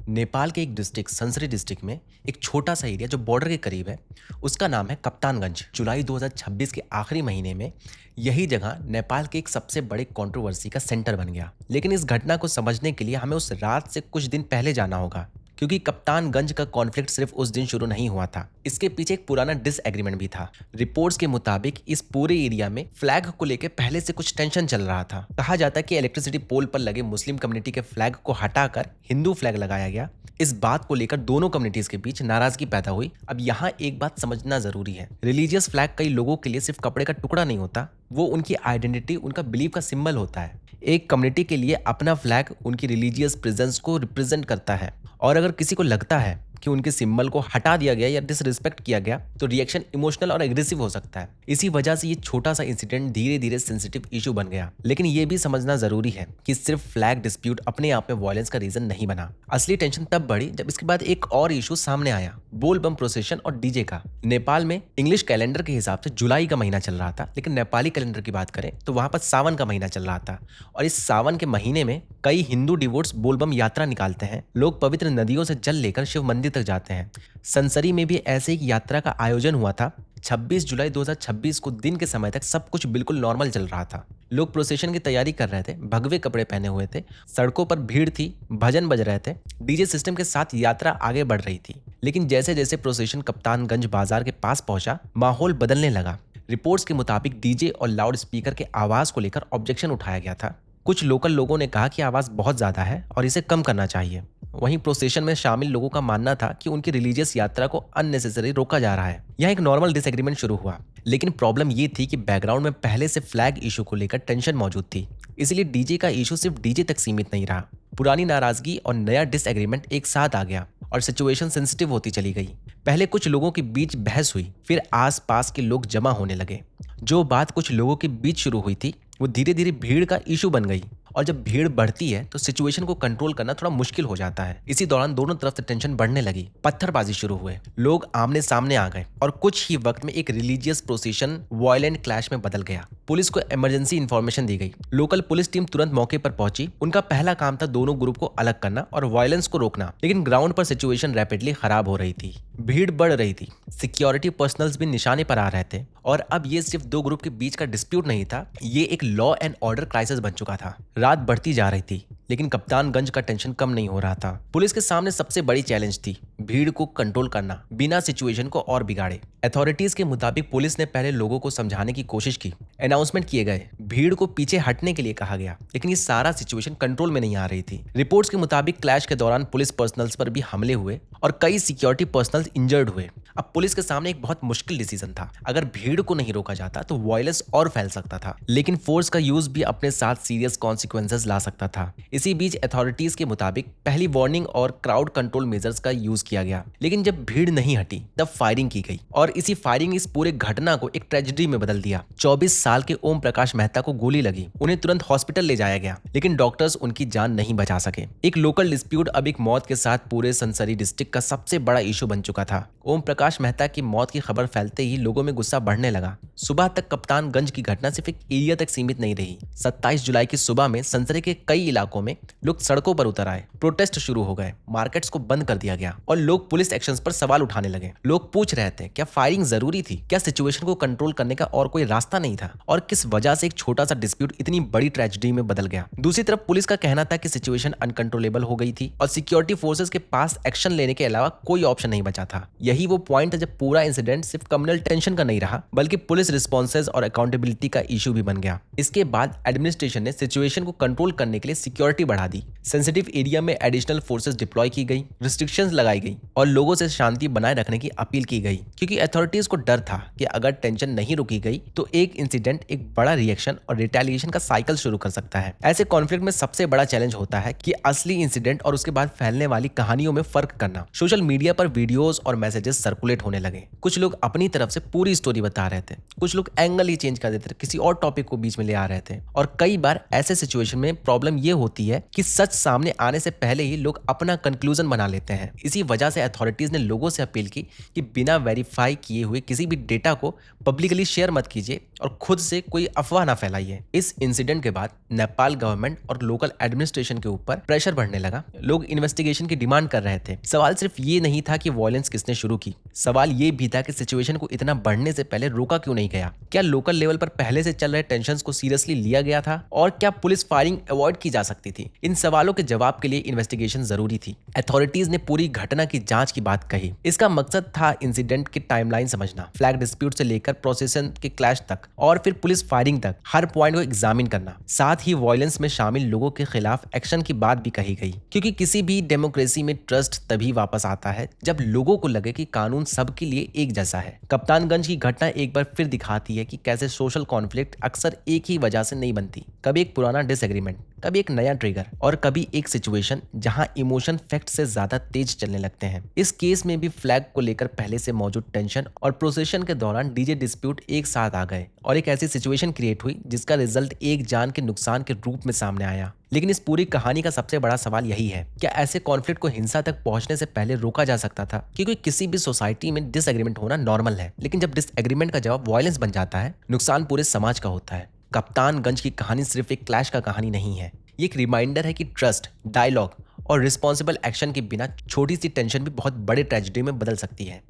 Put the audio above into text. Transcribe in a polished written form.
नेपाल के एक district संसरी district में एक छोटा सा एरिया जो बॉर्डर के करीब है, उसका नाम है कप्तानगंज। जुलाई 2026 के आखिरी महीने में यही जगह नेपाल के एक सबसे बड़े कंट्रोवर्सी का सेंटर बन गया। लेकिन इस घटना को समझने के लिए हमें उस रात से कुछ दिन पहले जाना होगा, क्योंकि कप्तानगंज का कॉन्फ्लिक्ट सिर्फ उस दिन शुरू नहीं हुआ था। इसके पीछे एक पुराना डिसएग्रीमेंट भी था। रिपोर्ट्स के मुताबिक इस पूरे एरिया में फ्लैग को लेकर पहले से कुछ टेंशन चल रहा था। कहा जाता है कि इलेक्ट्रिसिटी पोल पर लगे मुस्लिम कम्युनिटी के फ्लैग को हटाकर हिंदू फ्लैग लगाया गया। इस बात को लेकर दोनों कम्युनिटीज के बीच नाराजगी पैदा हुई। अब यहाँ एक बात समझना जरूरी है, रिलीजियस फ्लैग कई लोगों के लिए सिर्फ कपड़े का टुकड़ा नहीं होता, वो उनकी आइडेंटिटी, उनका बिलीव का सिंबल होता है। एक कम्युनिटी के लिए अपना फ्लैग उनकी रिलीजियस प्रेजेंस को रिप्रेजेंट करता है, और अगर किसी को लगता है कि उनके सिंबल को हटा दिया गया या डिसरिस्पेक्ट किया गया तो रिएक्शन इमोशनल और एग्रेसिव हो सकता है। इसी वजह से ये छोटा सा इंसिडेंट धीरे धीरे सेंसिटिव इशू बन गया। लेकिन ये भी समझना जरूरी है कि सिर्फ फ्लैग डिस्प्यूट अपने आप में वायलेंस का रीजन नहीं बना। असली टेंशन तब बढ़ी जब इसके बाद एक और इशू सामने आया, बोल बम प्रोसेशन और डीजे का। नेपाल में इंग्लिश कैलेंडर के हिसाब से जुलाई का महीना चल रहा था, लेकिन नेपाली कैलेंडर की बात करें तो वहां पर सावन का महीना चल रहा था। और इस सावन के महीने में कई हिंदू डिवोट्स बोलबम यात्रा निकालते हैं। लोग पवित्र नदियों से जल लेकर शिव मंदिर तक जाते हैं। संसरी में भी ऐसे एक यात्रा का आयोजन हुआ था। 26 जुलाई 2026 को दिन के समय तक सब कुछ बिल्कुल नॉर्मल चल रहा था। लोग प्रोसेशन की तैयारी कर रहे थे, भगवे कपड़े पहने हुए थे, सड़कों पर भीड़ थी, भजन बज रहे थे, डीजे सिस्टम के साथ यात्रा आगे बढ़ रही थी। लेकिन जैसे जैसे प्रोसेशन कप्तानगंज बाजार के पास पहुंचा, माहौल बदलने लगा। रिपोर्ट्स के मुताबिक डीजे और लाउड स्पीकर के आवाज को लेकर ऑब्जेक्शन उठाया गया था। कुछ लोकल लोगों ने कहा कि आवाज बहुत ज्यादा है और इसे कम करना चाहिए। वहीं प्रोसेशन में शामिल लोगों का मानना था कि उनकी रिलीजियस यात्रा को अननेसेसरी रोका जा रहा है। यह एक नॉर्मल डिसएग्रीमेंट शुरू हुआ, लेकिन प्रॉब्लम ये थी कि बैकग्राउंड में पहले से फ्लैग इशू को लेकर टेंशन मौजूद थी। इसलिए डीजे का इशू सिर्फ डीजे तक सीमित नहीं रहा। पुरानी नाराजगी और नया डिसएग्रीमेंट एक साथ आ गया और सिचुएशन सेंसिटिव होती चली गई। पहले कुछ लोगों के बीच बहस हुई, फिर आसपास के लोग जमा होने लगे। जो बात कुछ लोगों के बीच शुरू हुई थी वो धीरे धीरे भीड़ का इशू बन गई, और जब भीड़ बढ़ती है तो सिचुएशन को कंट्रोल करना थोड़ा मुश्किल हो जाता है। इसी दौरान दोनों तरफ से टेंशन बढ़ने लगी, पत्थरबाजी शुरू हुए, लोग आमने सामने आ गए और कुछ ही वक्त में एक रिलीजियस प्रोसेशन वायलेंट क्लैश में बदल गया। पुलिस को इमरजेंसी इंफॉर्मेशन दी गई। लोकल पुलिस टीम तुरंत मौके पर पहुंची। उनका पहला काम था दोनों ग्रुप को अलग करना और वायलेंस को रोकना। लेकिन ग्राउंड पर सिचुएशन रैपिडली खराब हो रही थी, भीड़ बढ़ रही थी, सिक्योरिटी पर्सनल्स भी निशाने पर आ रहे थे, और अब ये सिर्फ दो ग्रुप के बीच का डिस्प्यूट नहीं था, ये एक लॉ एंड ऑर्डर क्राइसिस बन चुका था। रात बढ़ती जा रही थी, लेकिन कप्तानगंज का टेंशन कम नहीं हो रहा था। पुलिस के सामने सबसे बड़ी चैलेंज थी भीड़ को कंट्रोल करना बिना सिचुएशन को और बिगाड़े। अथॉरिटीज के मुताबिक पुलिस ने पहले लोगों को समझाने की कोशिश की, अनाउंसमेंट किए गए, भीड़ को पीछे हटने के लिए कहा गया, लेकिन ये सारा सिचुएशन कंट्रोल में नहीं आ रही थी। रिपोर्ट्स के मुताबिक क्लैश के दौरान पुलिस पर्सनल्स पर भी हमले हुए और कई सिक्योरिटी पर्सनल्स इंजर्ड हुए। अब पुलिस के सामने एक बहुत मुश्किल डिसीजन था। अगर भीड़ को नहीं रोका जाता तो वायलेंस और फैल सकता था, लेकिन फोर्स का यूज भी अपने साथ सीरियस कॉन्सिक्वेंसेस ला सकता था। इसी बीच अथॉरिटीज के मुताबिक पहली वार्निंग और क्राउड कंट्रोल मेजर्स का यूज किया गया, लेकिन जब भीड़ नहीं हटी तब फायरिंग की गई, और इसी फायरिंग इस पूरे घटना को एक ट्रेजेडी में बदल दिया। 24 साल के ओम प्रकाश मेहता को गोली लगी, उन्हें तुरंत हॉस्पिटल ले जाया गया, लेकिन डॉक्टर्स उनकी जान नहीं बचा सके। एक लोकल डिस्प्यूट अब एक मौत के साथ पूरे संसरी डिस्ट्रिक्ट का सबसे बड़ा इशू बन चुका था। ओम प्रकाश मेहता की मौत की खबर फैलते ही लोगों में गुस्सा बढ़ने लगा। सुबह तक कप्तानगंज की घटना सिर्फ एक एरिया तक सीमित नहीं रही। 27 जुलाई की सुबह में संसरे के कई इलाकों में लोग सड़कों पर उतर आए, प्रोटेस्ट शुरू हो गए, मार्केट्स को बंद कर दिया गया और लोग पुलिस एक्शंस पर सवाल उठाने लगे। लोग पूछ रहे थे, क्या फायरिंग जरूरी थी? क्या सिचुएशन को कंट्रोल करने का और कोई रास्ता नहीं था? और किस वजह से एक छोटा सा डिस्प्यूट इतनी बड़ी ट्रेजेडी में बदल गया? दूसरी तरफ पुलिस का कहना था कि सिचुएशन अनकंट्रोलेबल हो गई थी और सिक्योरिटी फोर्सेस के पास एक्शन लेने के अलावा कोई ऑप्शन नहीं बचा था। यही वो पॉइंट था जब पूरा इंसिडेंट सिर्फ कम्युनल टेंशन का नहीं रहा, बल्कि पुलिस रिस्पॉन्सेज और अकाउंटेबिलिटी का इशू भी बन गया। इसके बाद एडमिनिस्ट्रेशन ने सिचुएशन को कंट्रोल करने के लिए सिक्योरिटी बढ़ा दी, सेंसिटिव एरिया में एडिशनल फोर्सेस डिप्लॉय की गई, रिस्ट्रिक्शंस लगाई गई और लोगों से शांति बनाए रखने की अपील की गई, क्योंकि अथॉरिटीज को डर था कि अगर टेंशन नहीं रुकी गई तो एक इंसिडेंट एक बड़ा रिएक्शन और रिटेलिएशन का साइकिल शुरू कर सकता है। ऐसे कॉन्फ्लिक्ट में सबसे बड़ा चैलेंज होता है कि असली इंसिडेंट और उसके बाद फैलने वाली कहानियों में फर्क करना। सोशल मीडिया पर वीडियोस और मैसेजेस सर्कुलेट होने लगे। कुछ लोग अपनी तरफ से पूरी स्टोरी बता रहे थे, कुछ लोग एंगल ही चेंज कर देते थे, किसी और टॉपिक को बीच में ले आ रहे थे। और कई बार ऐसे सिचुएशन में प्रॉब्लम ये होती है कि सच सामने आने से पहले ही लोग अपना कंक्लूजन बना लेते हैं। इसी वजह वजह से अथॉरिटीज ने लोगों से अपील की कि बिना वेरीफाई किए हुए किसी भी डेटा को पब्लिकली शेयर मत कीजिए और खुद से कोई अफवाह ना फैलाइए। इस इंसिडेंट के बाद नेपाल गवर्नमेंट और लोकल एडमिनिस्ट्रेशन के ऊपर प्रेशर बढ़ने लगा। लोग इन्वेस्टिगेशन की डिमांड कर रहे थे। सवाल सिर्फ ये नहीं था कि वायलेंस किसने शुरू की, सवाल ये भी था कि सिचुएशन को इतना बढ़ने से पहले रोका क्यों नहीं गया। क्या लोकल लेवल पर पहले से चल रहे टेंशंस को सीरियसली लिया गया था और क्या पुलिस फायरिंग अवॉइड की जा सकती थी? इन सवालों के जवाब के लिए इन्वेस्टिगेशन जरूरी थी। अथॉरिटीज ने पूरी घटना की जांच की बात कही। इसका मकसद था इंसिडेंट की टाइमलाइन समझना, फ्लैग डिस्प्यूट से लेकर प्रोसेशन के क्लैश तक और फिर पुलिस फायरिंग तक, हर पॉइंट को एग्जामिन करना। साथ ही वायलेंस में शामिल लोगों के खिलाफ एक्शन की बात भी कही गई, क्योंकि किसी भी डेमोक्रेसी में ट्रस्ट तभी वापस आता है जब लोगों को लगे कि कानून सबके लिए एक जैसा है। कप्तानगंज की घटना एक बार फिर दिखाती है कि कैसे सोशल कॉन्फ्लिक्ट अक्सर एक ही वजह से नहीं बनती। कभी एक पुराना डिसएग्रीमेंट, कभी एक नया ट्रिगर और कभी एक सिचुएशन जहां इमोशन फैक्ट से ज्यादा तेज चलने लगते हैं। इस केस में भी फ्लैग को लेकर पहले से मौजूद टेंशन और प्रोसेशन के दौरान डीजे डिस्प्यूट एक साथ आ गए और एक ऐसी सिचुएशन क्रिएट हुई जिसका रिजल्ट एक जान के नुकसान के रूप में सामने आया। लेकिन इस पूरी कहानी का सबसे बड़ा सवाल यही है, क्या ऐसे कॉन्फ्लिक्ट को हिंसा तक पहुंचने से पहले रोका जा सकता था? क्योंकि किसी भी सोसाइटी में डिसएग्रीमेंट होना नॉर्मल है, लेकिन जब डिसएग्रीमेंट का जवाब वायलेंस बन जाता है, नुकसान पूरे समाज का होता है। कप्तानगंज की कहानी सिर्फ एक क्लैश का कहानी नहीं है, ये एक रिमाइंडर है कि ट्रस्ट, डायलॉग और रिस्पॉन्सिबल एक्शन के बिना छोटी सी टेंशन भी बहुत बड़े ट्रेजेडी में बदल सकती है।